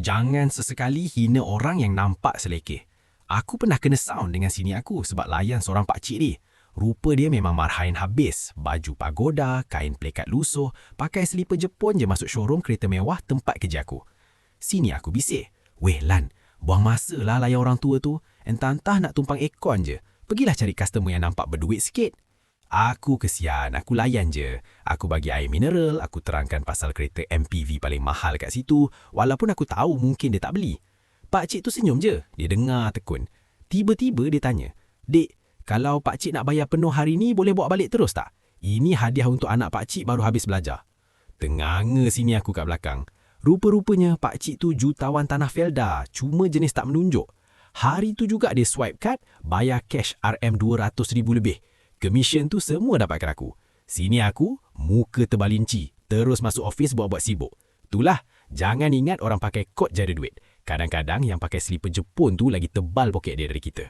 Jangan sesekali hina orang yang nampak selekeh. Aku pernah kena sound dengan sini aku sebab layan seorang pakcik ni. Rupa dia memang marhain habis. Baju pagoda, kain plekat lusuh, pakai selipar Jepun je masuk showroom kereta mewah tempat kerja aku. Sini aku bisik. Weh Lan, buang masa lah layan orang tua tu. Entah-entah nak tumpang aircon je. Pergilah cari customer yang nampak berduit sikit. Aku kesian, aku layan je. Aku bagi air mineral, aku terangkan pasal kereta MPV paling mahal kat situ, walaupun aku tahu mungkin dia tak beli. Pakcik tu senyum je, dia dengar tekun. Tiba-tiba dia tanya, "Dek, kalau pakcik nak bayar penuh hari ni, boleh bawa balik terus tak? Ini hadiah untuk anak pakcik baru habis belajar." Tenganga sini aku kat belakang. Rupa-rupanya pakcik tu jutawan tanah Felda, cuma jenis tak menunjuk. Hari tu juga dia swipe card, bayar cash RM200,000 lebih. Commission tu semua dapatkan aku. Sini aku, muka terbalinci, terus masuk office buat-buat sibuk. Itulah, jangan ingat orang pakai kot jara duit. Kadang-kadang yang pakai selipar Jepun tu lagi tebal poket dia dari kita.